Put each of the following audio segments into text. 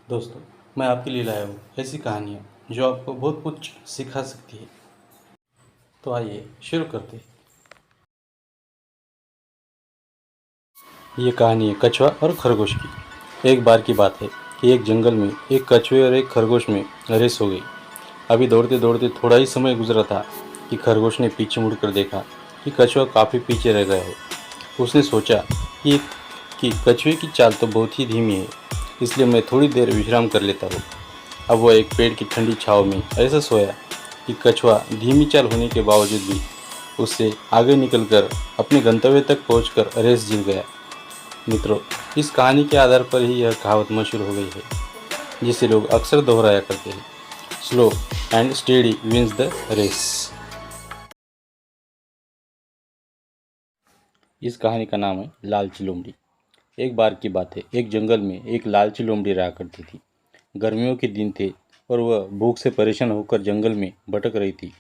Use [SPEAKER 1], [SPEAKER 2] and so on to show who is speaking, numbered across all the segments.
[SPEAKER 1] दोस्तों, मैं आपके लिए लाया हूँ ऐसी कहानियाँ जो आपको बहुत कुछ सिखा सकती है। तो आइए शुरू करते हैं। ये कहानी है कछुआ और खरगोश की। एक बार की बात है कि एक जंगल में एक कछुए और एक खरगोश में रेस हो गई। अभी दौड़ते दौड़ते थोड़ा ही समय गुजरा था कि खरगोश ने पीछे मुड़कर देखा कि कछुआ काफ़ी पीछे रह गया है। उसने सोचा कि कि कछुए की चाल तो बहुत ही धीमी है, इसलिए मैं थोड़ी देर विश्राम कर लेता हूँ। अब वह एक पेड़ की ठंडी छाँव में ऐसा सोया कि कछुआ धीमी चाल होने के बावजूद भी उससे आगे निकलकर अपने गंतव्य तक पहुंचकर रेस जीत गया। मित्रों, इस कहानी के आधार पर ही यह कहावत मशहूर हो गई है, जिसे लोग अक्सर दोहराया करते हैं, slow and steady wins the race. इस कहानी का नाम है लालची लोमड़ी। एक बार की बात है, एक जंगल में एक लालची लोमड़ी रहा करती थी। गर्मियों के दिन थे और वह भूख से परेशान होकर जंगल में भटक रही थी।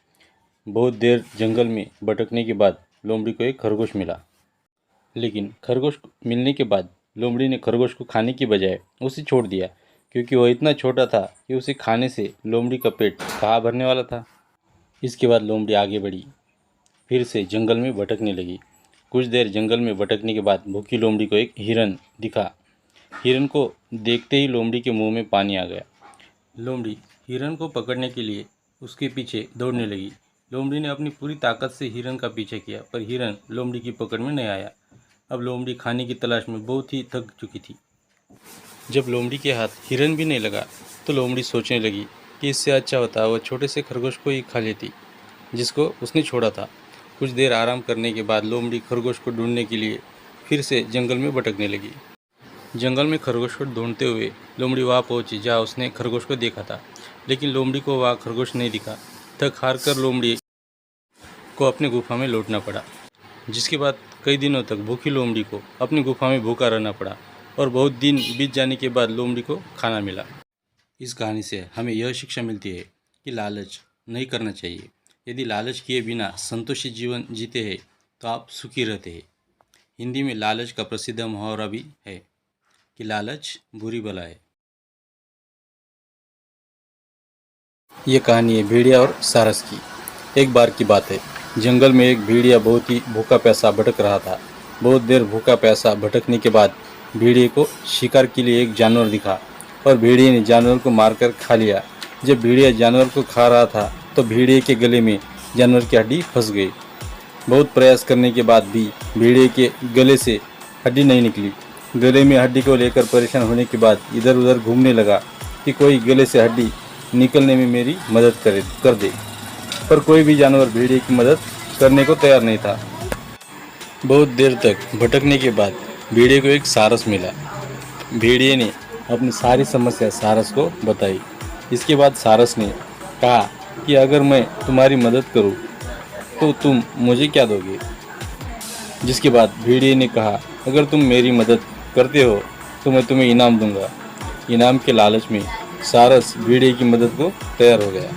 [SPEAKER 1] बहुत देर जंगल में भटकने के बाद लोमड़ी को एक खरगोश मिला। लेकिन खरगोश मिलने के बाद लोमड़ी ने खरगोश को खाने की बजाय उसे छोड़ दिया, क्योंकि वह इतना छोटा था कि उसे खाने से लोमड़ी का पेट कहाँ भरने वाला था। इसके बाद लोमड़ी आगे बढ़ी, फिर से जंगल में भटकने लगी। कुछ देर जंगल में भटकने के बाद भूखी लोमड़ी को एक हिरन दिखा। हिरन को देखते ही लोमड़ी के मुंह में पानी आ गया। लोमड़ी हिरन को पकड़ने के लिए उसके पीछे दौड़ने लगी। लोमड़ी ने अपनी पूरी ताकत से हिरन का पीछा किया, पर हिरन लोमड़ी की पकड़ में नहीं आया। अब लोमड़ी खाने की तलाश में बहुत ही थक चुकी थी। जब लोमड़ी के हाथ हिरन भी नहीं लगा, तो लोमड़ी सोचने लगी कि इससे अच्छा होता वह छोटे से खरगोश को ही खा लेती, जिसको उसने छोड़ा था। कुछ देर आराम करने के बाद लोमड़ी खरगोश को ढूंढने के लिए फिर से जंगल में भटकने लगी। जंगल में खरगोश को ढूंढते हुए लोमड़ी वहाँ पहुंची जहाँ उसने खरगोश को देखा था, लेकिन लोमड़ी को वहाँ खरगोश नहीं दिखा। थक हार कर लोमड़ी को अपने गुफा में लौटना पड़ा, जिसके बाद कई दिनों तक भूखी लोमड़ी को अपनी गुफा में भूखा रहना पड़ा और बहुत दिन बीत जाने के बाद लोमड़ी को खाना मिला। इस कहानी से हमें यह शिक्षा मिलती है कि लालच नहीं करना चाहिए। यदि लालच किए बिना संतोषी जीवन जीते हैं तो आप सुखी रहते हैं। हिंदी में लालच का प्रसिद्ध मुहावरा भी है कि लालच बुरी बला है। ये कहानी है भेड़िया और सारस की। एक बार की बात है, जंगल में एक भेड़िया बहुत ही भूखा प्यासा भटक रहा था। बहुत देर भूखा प्यासा भटकने के बाद भेड़िए को शिकार के लिए एक जानवर दिखा और भेड़िए ने जानवर को मारकर खा लिया। जब भेड़िया जानवर को खा रहा था तो भेड़िए के गले में जानवर की हड्डी फंस गई। बहुत प्रयास करने के बाद भी भेड़िए के गले से हड्डी नहीं निकली। गले में हड्डी को लेकर परेशान होने के बाद इधर उधर घूमने लगा कि कोई गले से हड्डी निकलने में मेरी मदद कर दे, पर कोई भी जानवर भेड़िए की मदद करने को तैयार नहीं था। बहुत देर तक भटकने के बाद भेड़िए को एक सारस मिला। भेड़िए ने अपनी सारी समस्या सारस को बताई। इसके बाद सारस ने कहा कि अगर मैं तुम्हारी मदद करूं तो तुम मुझे क्या दोगे। जिसके बाद भेड़िए ने कहा, अगर तुम मेरी मदद करते हो तो मैं तुम्हें इनाम दूंगा। इनाम के लालच में सारस भेड़िए की मदद को तैयार हो गया।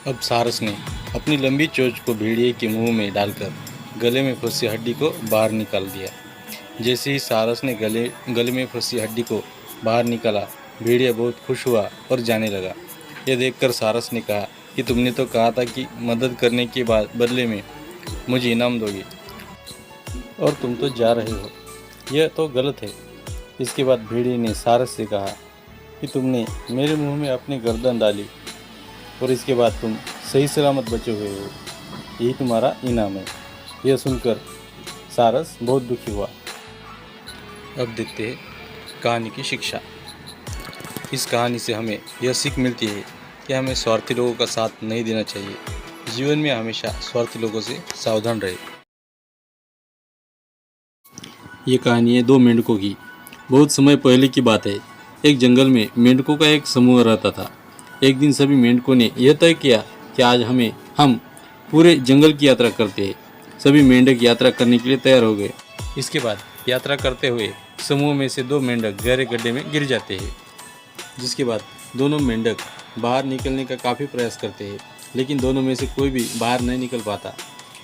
[SPEAKER 1] अब सारस ने अपनी लंबी चोंच को भेड़िए के मुंह में डालकर गले में फंसी हड्डी को बाहर निकाल दिया। जैसे ही सारस ने गले में फंसी हड्डी को बाहर निकाला, भेड़िया बहुत खुश हुआ और जाने लगा। यह देखकर सारस ने कहा कि तुमने तो कहा था कि मदद करने के बाद बदले में मुझे इनाम दोगे, और तुम तो जा रहे हो। यह तो गलत है। इसके बाद भेड़िए ने सारस से कहा कि तुमने मेरे मुंह में अपनी गर्दन डाली और इसके बाद तुम सही सलामत बचे हुए हो, यही तुम्हारा इनाम है। यह सुनकर सारस बहुत दुखी हुआ। अब देखते हैं कहानी की शिक्षा। इस कहानी से हमें यह सीख मिलती है कि हमें स्वार्थी लोगों का साथ नहीं देना चाहिए। जीवन में हमेशा स्वार्थी लोगों से सावधान रहे। ये कहानी है दो मेंढकों की। बहुत समय पहले की बात है, एक जंगल में मेंढकों का एक समूह रहता था। एक दिन सभी मेंढकों ने यह तय किया कि आज हम पूरे जंगल की यात्रा करते हैं। सभी मेंढक यात्रा करने के लिए तैयार हो गए। इसके बाद यात्रा करते हुए समूह में से दो मेंढक गहरे गड्ढे में गिर जाते हैं। जिसके बाद दोनों मेंढक बाहर निकलने का काफ़ी प्रयास करते हैं, लेकिन दोनों में से कोई भी बाहर नहीं निकल पाता।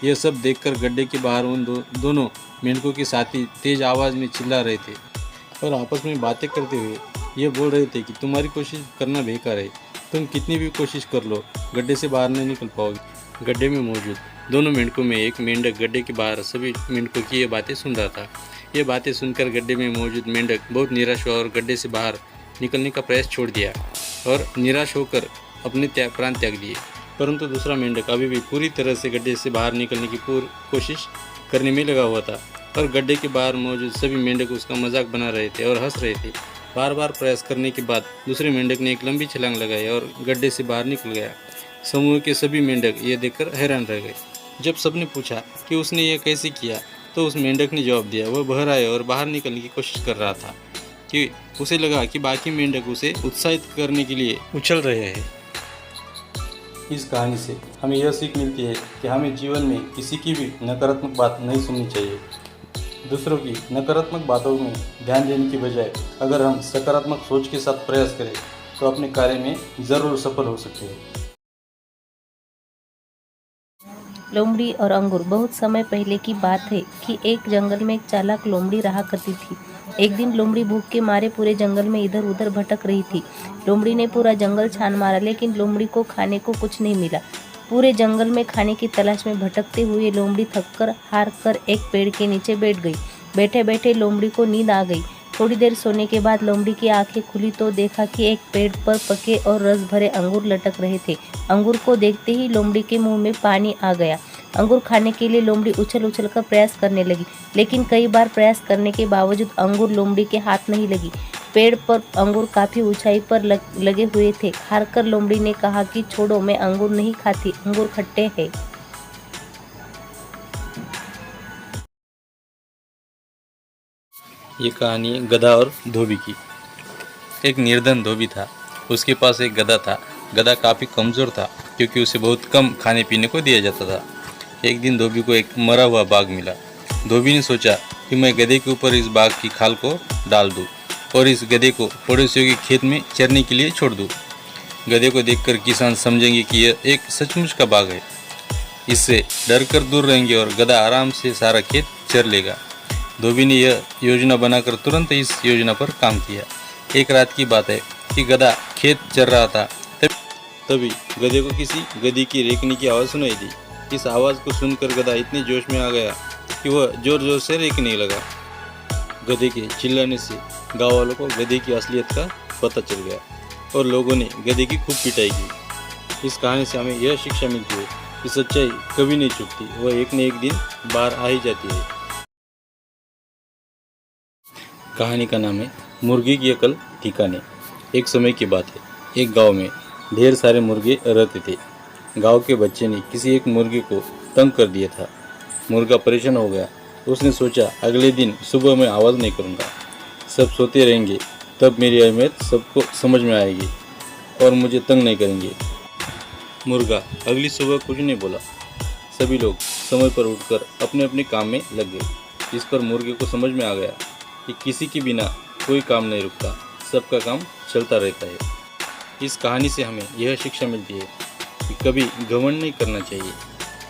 [SPEAKER 1] यह सब देखकर गड्ढे के बाहर उन दोनों मेंढकों के साथी तेज आवाज़ में चिल्ला रहे थे और आपस में बातें करते हुए ये बोल रहे थे कि तुम्हारी कोशिश करना बेकार है, तुम कितनी भी कोशिश कर लो गड्ढे से बाहर नहीं निकल पाओगे। गड्ढे में मौजूद दोनों मेंढकों में एक मेंढक गड्ढे के बाहर सभी मेंढकों की ये बातें सुन रहा था। ये बातें सुनकर गड्ढे में मौजूद मेंढक बहुत निराश हुआ और गड्ढे से बाहर निकलने का प्रयास छोड़ दिया और निराश होकर अपने प्राण त्याग दिए। परंतु दूसरा मेंढक अभी भी पूरी तरह से गड्ढे से बाहर निकलने की पूरी कोशिश करने में लगा हुआ था और गड्ढे के बाहर मौजूद सभी मेंढक उसका मजाक बना रहे थे और हंस रहे थे। बार बार प्रयास करने के बाद दूसरे मेंढक ने एक लंबी छलांग लगाई और गड्ढे से बाहर निकल गया। समूह के सभी मेंढक ये देखकर हैरान रह गए। जब सबने पूछा कि उसने ये कैसे किया तो उस मेंढक ने जवाब दिया, वह बहराया और बाहर निकलने की कोशिश कर रहा था कि उसे लगा कि बाकी मेंढक उसे उत्साहित करने के लिए उछल रहे हैं। इस कहानी से हमें यह सीख मिलती है कि हमें जीवन में किसी की भी नकारात्मक बात नहीं सुननी चाहिए। दूसरों की नकारात्मक बातों में ध्यान देने की बजाय अगर हम सकारात्मक सोच के साथ प्रयास करें तो अपने कार्य में ज़रूर सफल हो सकते हैं।
[SPEAKER 2] लोमड़ी और अंगूर। बहुत समय पहले की बात है कि एक जंगल में एक चालाक लोमड़ी रहा करती थी। एक दिन लोमड़ी भूख के मारे पूरे जंगल में इधर उधर भटक रही थी। लोमड़ी ने पूरा जंगल छान मारा लेकिन लोमड़ी को खाने को कुछ नहीं मिला। पूरे जंगल में खाने की तलाश में भटकते हुए लोमड़ी थककर हार कर एक पेड़ के नीचे बैठ गई। बैठे बैठे लोमड़ी को नींद आ गई। थोड़ी देर सोने के बाद लोमड़ी की आंखें खुली तो देखा कि एक पेड़ पर पके और रस भरे अंगूर लटक रहे थे। अंगूर को देखते ही लोमड़ी के मुंह में पानी आ गया। अंगूर खाने के लिए लोमड़ी उछल उछल कर प्रयास करने लगी, लेकिन कई बार प्रयास करने के बावजूद अंगूर लोमड़ी के हाथ नहीं लगी। पेड़ पर अंगूर काफी ऊंचाई पर लगे हुए थे। हारकर लोमड़ी ने कहा कि छोड़ो, मैं अंगूर नहीं खाती, अंगूर खट्टे हैं।
[SPEAKER 1] ये कहानी है गधा और धोबी की। एक निर्धन धोबी था। उसके पास एक गधा था। गधा काफ़ी कमज़ोर था क्योंकि उसे बहुत कम खाने पीने को दिया जाता था। एक दिन धोबी को एक मरा हुआ बाघ मिला। धोबी ने सोचा कि मैं गधे के ऊपर इस बाघ की खाल को डाल दूं और इस गधे को पड़ोसियों के खेत में चरने के लिए छोड़ दूं। गधे को देखकर किसान समझेंगे कि यह एक सचमुच का बाघ है। इससे डर कर दूर रहेंगे और गधा आराम से सारा खेत चर लेगा। धोबी ने यह योजना बनाकर तुरंत इस योजना पर काम किया। एक रात की बात है कि गधा खेत चर रहा था। तभी गधे को किसी गधी की रेंकने की आवाज़ सुनाई दी। इस आवाज़ को सुनकर गधा इतने जोश में आ गया कि वह जोर जोर से रेंकने लगा। गधे के चिल्लाने से गाँव वालों को गधे की असलियत का पता चल गया और लोगों ने गधे की खूब पिटाई की। इस कहानी से हमें यह शिक्षा मिलती है कि सच्चाई कभी नहीं छुपती, वह एक न एक दिन बाहर आ ही जाती है। कहानी का नाम है मुर्गी की अकल ठिकाने। एक समय की बात है, एक गांव में ढेर सारे मुर्गे रहते थे। गांव के बच्चे ने किसी एक मुर्गे को तंग कर दिया था। मुर्गा परेशान हो गया। उसने सोचा अगले दिन सुबह मैं आवाज़ नहीं करूँगा, सब सोते रहेंगे, तब मेरी अहमियत सबको समझ में आएगी और मुझे तंग नहीं करेंगे। मुर्गा अगली सुबह कुछ नहीं बोला। सभी लोग समय पर उठकर अपने अपने काम में लग गए। इस पर मुर्गे को समझ में आ गया कि किसी के बिना कोई काम नहीं रुकता, सबका काम चलता रहता है। इस कहानी से हमें यह शिक्षा मिलती है कि कभी घमंड नहीं करना चाहिए।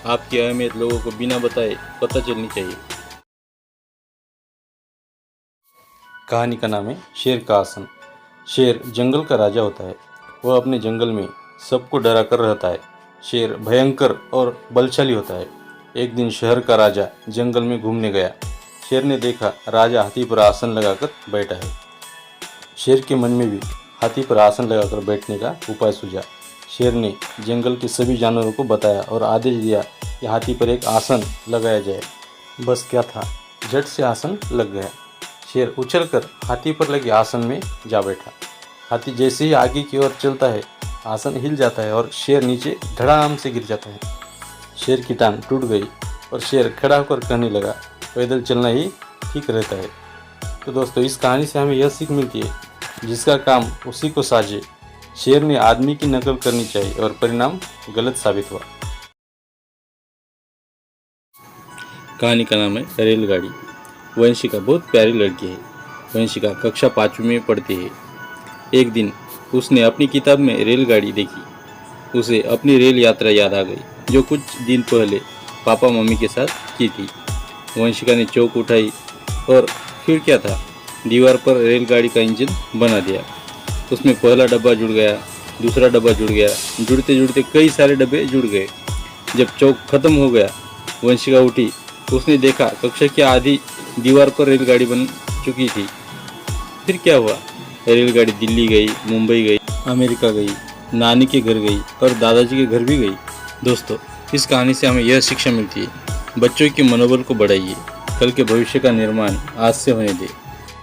[SPEAKER 1] आपकी अहमियत लोगों को बिना बताए पता चलनी चाहिए। कहानी का नाम है शेर का आसन। शेर जंगल का राजा होता है। वह अपने जंगल में सबको डरा कर रहता है। शेर भयंकर और बलशाली होता है। एक दिन शहर का राजा जंगल में घूमने गया। शेर ने देखा राजा हाथी पर आसन लगाकर बैठा है। शेर के मन में भी हाथी पर आसन लगाकर बैठने का उपाय सूझा। शेर ने जंगल के सभी जानवरों को बताया और आदेश दिया कि हाथी पर एक आसन लगाया जाए। बस क्या था, झट से आसन लग गया। शेर उछलकर हाथी पर लगे आसन में जा बैठा। हाथी जैसे ही आगे की ओर चलता है, आसन हिल जाता है और शेर नीचे धड़ाम से गिर जाता है। शेर की टांग टूट गई और शेर खड़ा होकर कहने लगा, पैदल चलना ही ठीक रहता है। तो दोस्तों, इस कहानी से हमें यह सीख मिलती है, जिसका काम उसी को साझे। शेर ने आदमी की नकल करनी चाहिए और परिणाम गलत साबित हुआ। कहानी का नाम है रेलगाड़ी। वंशिका बहुत प्यारी लड़की है। वंशिका कक्षा 5वीं में पढ़ती है। एक दिन उसने अपनी किताब में रेलगाड़ी देखी। उसे अपनी रेल यात्रा याद आ गई जो कुछ दिन पहले पापा मम्मी के साथ की थी। वंशिका ने चौक उठाई और फिर क्या था, दीवार पर रेलगाड़ी का इंजन बना दिया। उसमें पहला डब्बा जुड़ गया, दूसरा डब्बा जुड़ गया, जुड़ते जुड़ते कई सारे डब्बे जुड़ गए। जब चौक खत्म हो गया, वंशिका उठी। उसने देखा कक्षा की आधी दीवार पर रेलगाड़ी बन चुकी थी। फिर क्या हुआ? रेलगाड़ी दिल्ली गई, मुंबई गई, अमेरिका गई, नानी के घर गई और दादाजी के घर भी गई। दोस्तों, इस कहानी से हमें यह शिक्षा मिलती है, बच्चों के मनोबल को बढ़ाइए, कल के भविष्य का निर्माण आज से होने दें।